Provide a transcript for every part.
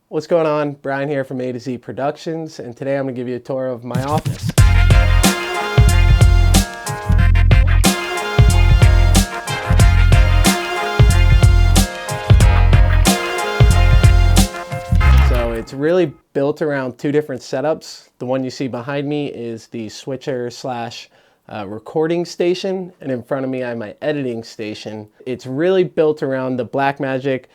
What's going on? Brian here from A to Z Productions, and today I'm going to give you a tour of my office. So it's really built around two different setups. The one you see behind me is the switcher slash recording station, and in front of me I have my editing station. It's really built around the Blackmagic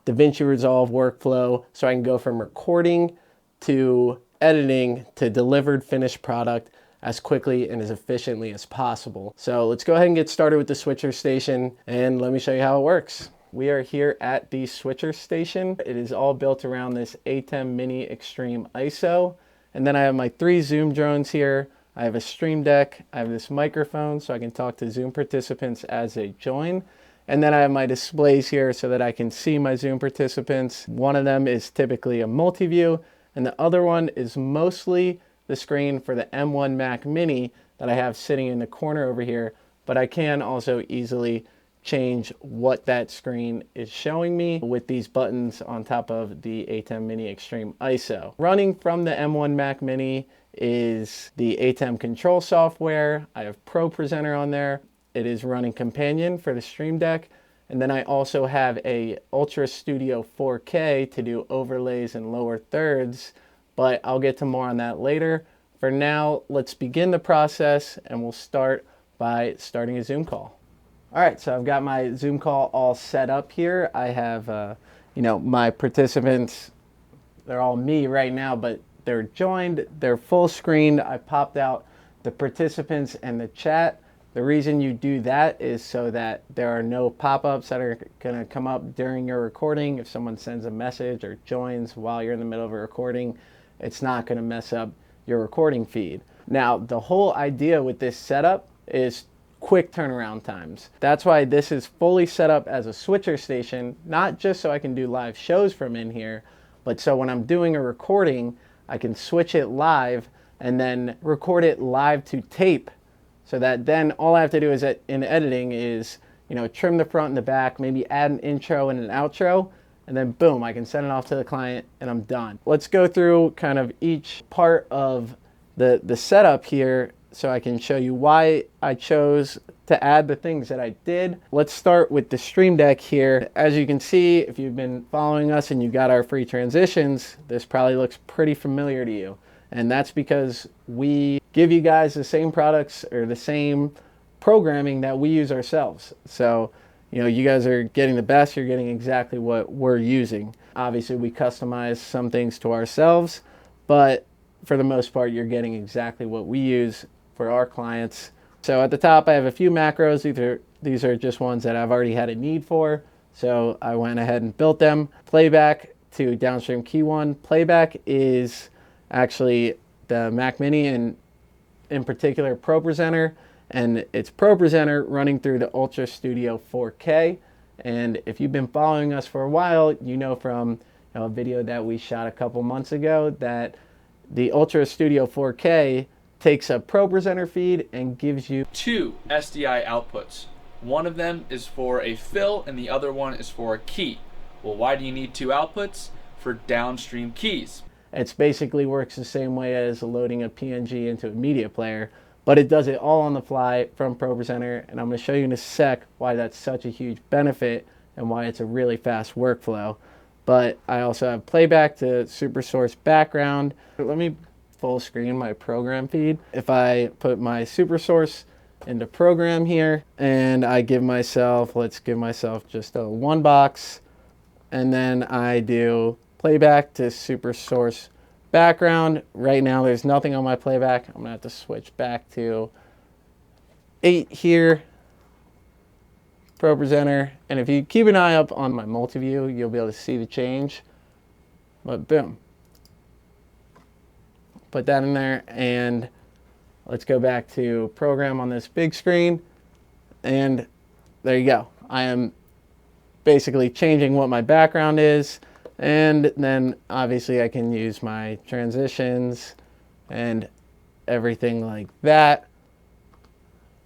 DaVinci Resolve workflow, so I can go from recording to editing to delivered finished product as quickly and as efficiently as possible. So let's go ahead and get started with the switcher station, and let me show you how it works. We are here at the switcher station. It is all built around this ATEM Mini Extreme ISO. And then I have my 3 Zoom drones here. I have a Stream Deck. I have this microphone so I can talk to Zoom participants as they join. And then I have my displays here so that I can see my Zoom participants. One of them is typically a multi-view, and the other one is mostly the screen for the M1 Mac Mini that I have sitting in the corner over here, but I can also easily change what that screen is showing me with these buttons on top of the ATEM Mini Extreme ISO. Running from the M1 Mac Mini is the ATEM control software. I have Pro Presenter on there. It is running Companion for the Stream Deck. And then I also have a Ultra Studio 4K to do overlays and lower thirds, but I'll get to more on that later. For now, let's begin the process, and we'll start by starting a Zoom call. All right, so I've got my Zoom call all set up here. I have, my participants, they're all me right now, but they're joined, they're full screened. I popped out the participants and the chat. The reason you do that is so that there are no pop-ups that are going to come up during your recording. If someone sends a message or joins while you're in the middle of a recording, it's not going to mess up your recording feed. Now, the whole idea with this setup is quick turnaround times. That's why this is fully set up as a switcher station, not just so I can do live shows from in here, but so when I'm doing a recording, I can switch it live and then record it live to tape. So that then all I have to do is in editing is, trim the front and the back, maybe add an intro and an outro, and then boom, I can send it off to the client and I'm done. Let's go through kind of each part of the setup here so I can show you why I chose to add the things that I did. Let's start with the Stream Deck here. As you can see, if you've been following us and you got our free transitions, this probably looks pretty familiar to you. And that's because we give you guys the same products or the same programming that we use ourselves. So, you guys are getting the best, you're getting exactly what we're using. Obviously, we customize some things to ourselves, but for the most part, you're getting exactly what we use for our clients. So at the top, I have a few macros. These are just ones that I've already had a need for. So I went ahead and built them. Playback to downstream key one. Playback is actually the Mac Mini and in particular Pro Presenter, and it's Pro Presenter running through the Ultra Studio 4K. And if you've been following us for a while, you know from a video that we shot a couple months ago that the Ultra Studio 4K takes a Pro Presenter feed and gives you 2 SDI outputs. One of them is for a fill and the other one is for a key. Well, why do you need 2 outputs? For downstream keys. It basically works the same way as loading a PNG into a media player, but it does it all on the fly from Pro Presenter, and I'm going to show you in a sec why that's such a huge benefit and why it's a really fast workflow. But I also have playback to SuperSource background. Let me full screen my program feed. If I put my SuperSource into program here and I give myself, let's give myself just a 1 box, and then I do playback to SuperSource background. Right now there's nothing on my playback. I'm gonna have to switch back to 8 here, Pro Presenter, and if you keep an eye up on my multi-view, you'll be able to see the change. But boom, put that in there, and let's go back to program on this big screen, and there you go. I am basically changing what my background is, and then obviously I can use my transitions and everything like that.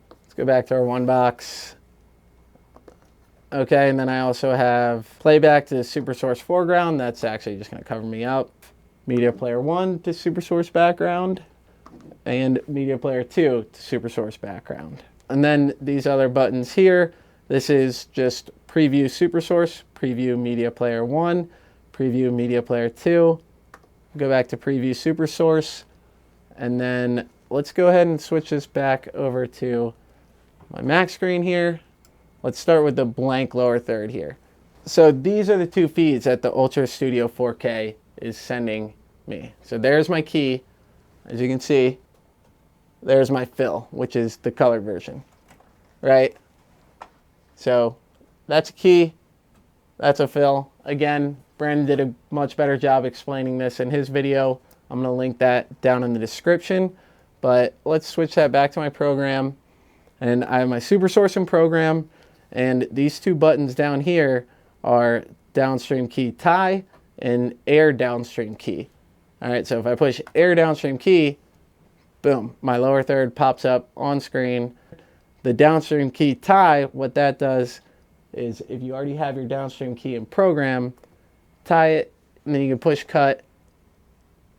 Let's go back to our 1 box. Okay, and then I also have playback to super source foreground. That's actually just going to cover me up. Media player 1 to super source background. And media player 2 to super source background. And then these other buttons here, this is just preview super source, preview media player 1, preview media player 2, go back to preview super source, and then let's go ahead and switch this back over to my Mac screen here. Let's start with the blank lower third here. So these are the two feeds that the Ultra Studio 4K is sending me. So there's my key. As you can see, there's my fill, which is the color version, right? So that's a key, that's a fill. Again, Brandon did a much better job explaining this in his video. I'm gonna link that down in the description, but let's switch that back to my program. And I have my super sourcing program, and these two buttons down here are downstream key tie and air downstream key. All right, so if I push air downstream key, boom, my lower third pops up on screen. The downstream key tie, what that does is if you already have your downstream key in program, tie it, and then you can push cut,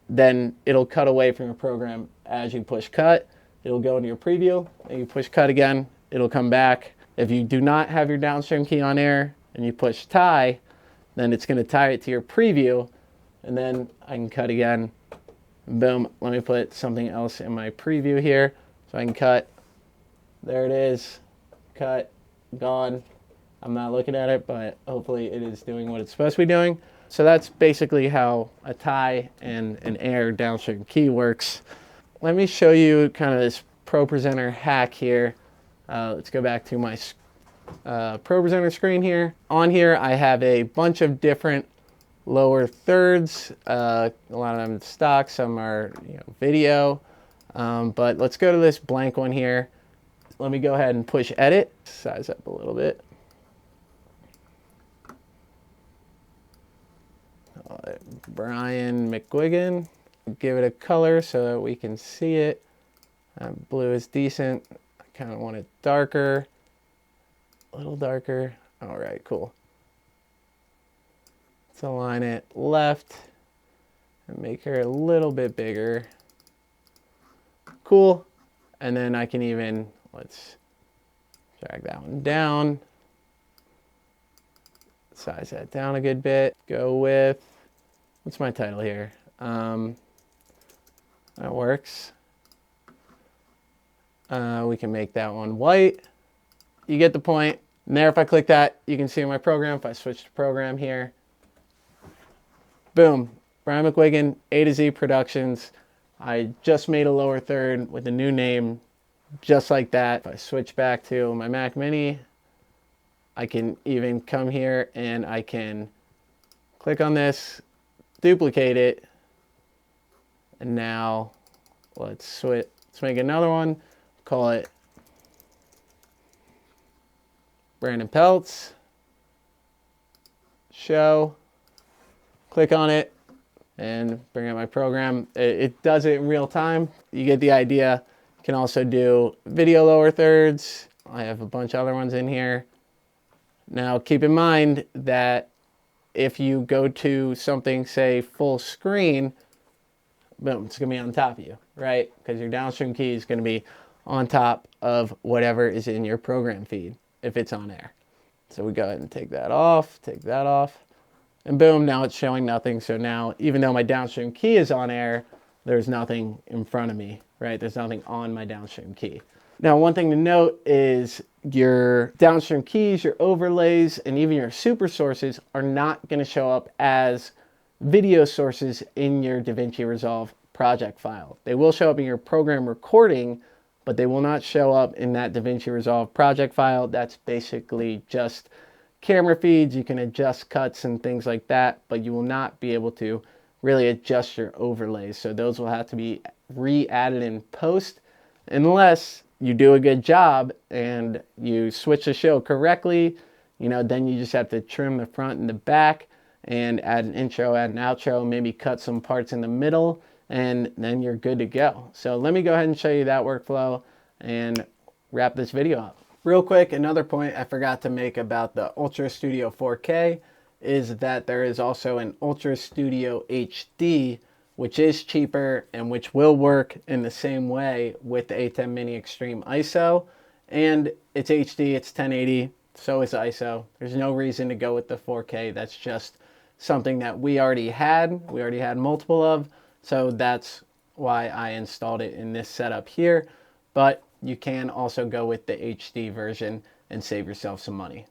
then it'll cut away from your program as you push cut. It'll go into your preview, and you push cut again, it'll come back. If you do not have your downstream key on air and you push tie, then it's gonna tie it to your preview, and then I can cut again. Boom, let me put something else in my preview here so I can cut. There it is, cut, gone. I'm not looking at it, but hopefully it is doing what it's supposed to be doing. So that's basically how a tie and an air downstream key works. Let me show you kind of this ProPresenter hack here. Let's go back to my ProPresenter screen here. On here, I have a bunch of different lower thirds. A lot of them stock, some are video. But let's go to this blank one here. Let me go ahead and push edit, size up a little bit. Brian McGuigan, give it a color so that we can see it. Blue is decent. I kind of want it darker, a little darker. All right, cool. Let's align it left and make her a little bit bigger. Cool. And then I can even, let's drag that one down. Size that down a good bit. Go with, what's my title here? That works. We can make that one white. You get the point. And there, if I click that, you can see my program. If I switch to program here, boom, Brian McGuigan, A to Z Productions. I just made a lower third with a new name, just like that. If I switch back to my Mac Mini, I can even come here and I can click on this, duplicate it, and now let's switch. Let's make another one. Call it Brandon Peltz. Show. Click on it and bring up my program. It does it in real time. You get the idea. You can also do video lower thirds. I have a bunch of other ones in here. Now keep in mind that if you go to something, say full screen, boom, it's gonna be on top of you, right? Because your downstream key is gonna be on top of whatever is in your program feed if it's on air. So we go ahead and take that off, and boom, now it's showing nothing. So now, even though my downstream key is on air, there's nothing in front of me, right? There's nothing on my downstream key. Now, one thing to note is your downstream keys, your overlays, and even your super sources are not going to show up as video sources in your DaVinci Resolve project file. They will show up in your program recording, but they will not show up in that DaVinci Resolve project file. That's basically just camera feeds. You can adjust cuts and things like that, but you will not be able to really adjust your overlays. So those will have to be re-added in post, unless you do a good job and you switch the show correctly. Then you just have to trim the front and the back and add an intro, add an outro, maybe cut some parts in the middle, and then you're good to go. So let me go ahead and show you that workflow and wrap this video up. Real quick, another point I forgot to make about the Ultra Studio 4K is that there is also an Ultra Studio HD, which is cheaper and which will work in the same way with the ATEM Mini Extreme ISO. And it's HD, it's 1080, so is ISO. There's no reason to go with the 4K. That's just something that we already had. We already had multiple of, so that's why I installed it in this setup here. But you can also go with the HD version and save yourself some money.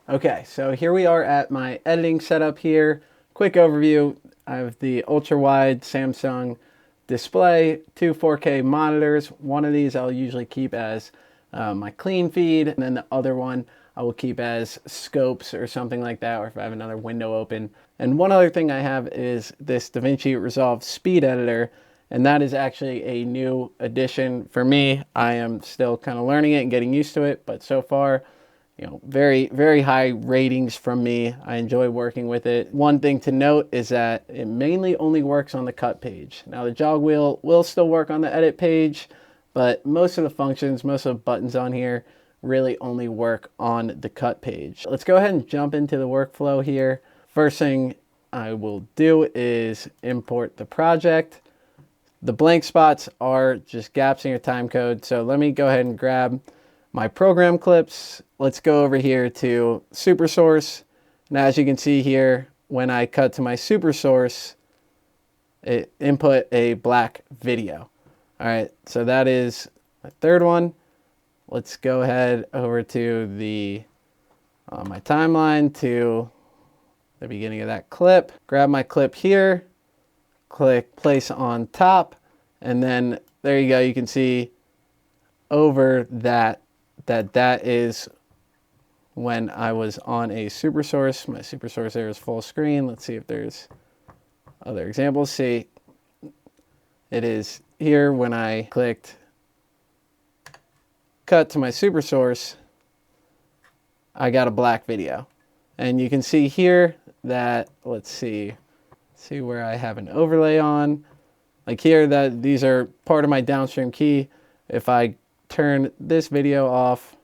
Okay, so here we are at my editing setup here. Quick overview. I have the ultra wide Samsung display, two 4K monitors. One of these I'll usually keep as my clean feed, and then the other one I will keep as scopes or something like that, or if I have another window open. And one other thing I have is this DaVinci Resolve Speed Editor, and that is actually a new addition for me. I am still kind of learning it and getting used to it, but so far, you know, very, very high ratings from me. I enjoy working with it. One thing to note is that it mainly only works on the cut page. Now the jog wheel will still work on the edit page, but most of the functions, most of the buttons on here really only work on the cut page. Let's go ahead and jump into the workflow here. First thing I will do is import the project. The blank spots are just gaps in your time code. So let me go ahead and grab my program clips. Let's go over here to super source. And as you can see here, when I cut to my super source, it input a black video. All right, so that is my third one. Let's go ahead over to the my timeline to the beginning of that clip. Grab my clip here, click place on top, and then there you go. You can see over that is when I was on a super source. My super source there is full screen. Let's see if there's other examples. See, it is here when I clicked cut to my super source, I got a black video. And you can see here that, let's see where I have an overlay on. Like here, that these are part of my downstream key. If I turn this video off,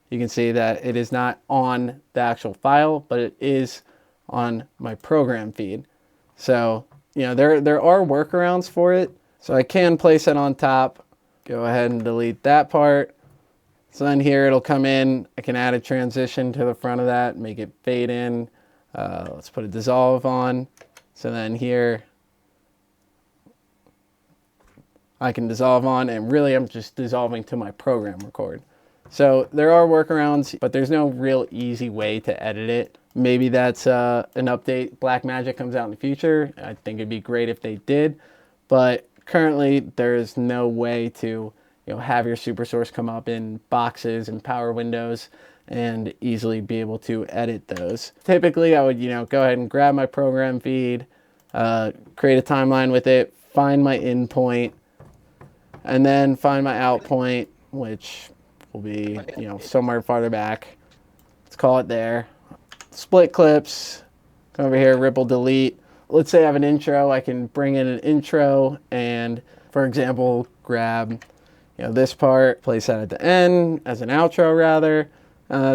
you can see that it is not on the actual file, but it is on my program feed. So, you know, there are workarounds for it. So I can place it on top. Go ahead and delete that part. So then here it'll come in. I can add a transition to the front of that, make it fade in. Let's put a dissolve on. So then here I can dissolve on, and really I'm just dissolving to my program record. So there are workarounds, but there's no real easy way to edit it. Maybe that's an update. Blackmagic comes out in the future. I think it'd be great if they did, but currently there's no way to, you know, have your super source come up in boxes and power windows and easily be able to edit those. Typically I would, you know, go ahead and grab my program feed, create a timeline with it, find my in point, and then find my out point, which will be, you know, somewhere farther back. Let's call it there. Split clips, come over here, ripple delete. Let's say I have an intro, I can bring in an intro and, for example, grab, you know, this part, place that at the end as an outro rather.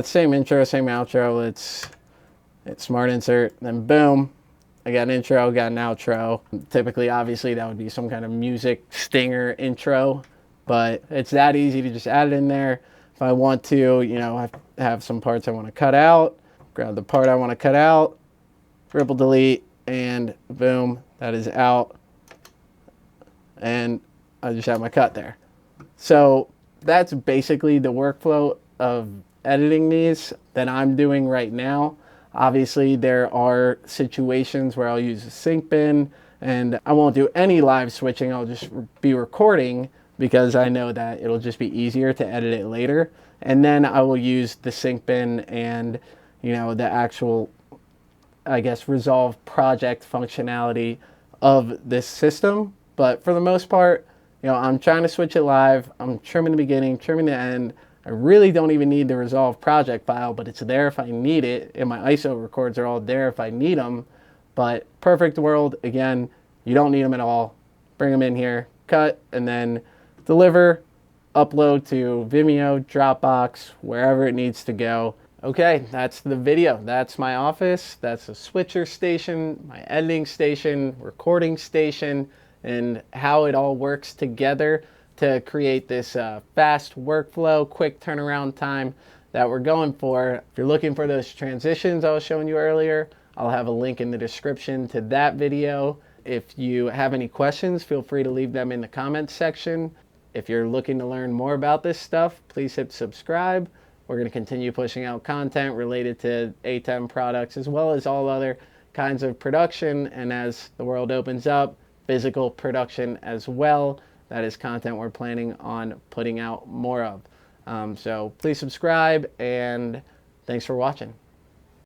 Same intro, same outro. It's smart insert, then boom, I got an intro, got an outro. Typically, obviously, that would be some kind of music stinger intro, but it's that easy to just add it in there. If I want to, you know, I have some parts I want to cut out, grab the part I want to cut out, ripple delete, and boom, that is out. And I just have my cut there. So that's basically the workflow of editing these that I'm doing right now. Obviously, there are situations where I'll use a sync bin and I won't do any live switching. I'll just be recording because I know that it'll just be easier to edit it later. And then I will use the sync bin and, you know, the actual, I guess, Resolve project functionality of this system. But for the most part, you know, I'm trying to switch it live. I'm trimming the beginning, trimming the end. I really don't even need the Resolve project file, but it's there if I need it. And my ISO records are all there if I need them. But perfect world, again, you don't need them at all. Bring them in here, cut, and then deliver, upload to Vimeo, Dropbox, wherever it needs to go. Okay, that's the video. That's my office. That's a switcher station, my editing station, recording station, and how it all works together to create this fast workflow, quick turnaround time that we're going for. If you're looking for those transitions I was showing you earlier, I'll have a link in the description to that video. If you have any questions, feel free to leave them in the comments section. If you're looking to learn more about this stuff, please hit subscribe. We're going to continue pushing out content related to ATEM products as well as all other kinds of production. And as the world opens up, physical production as well. That is content we're planning on putting out more of. So please subscribe, and thanks for watching.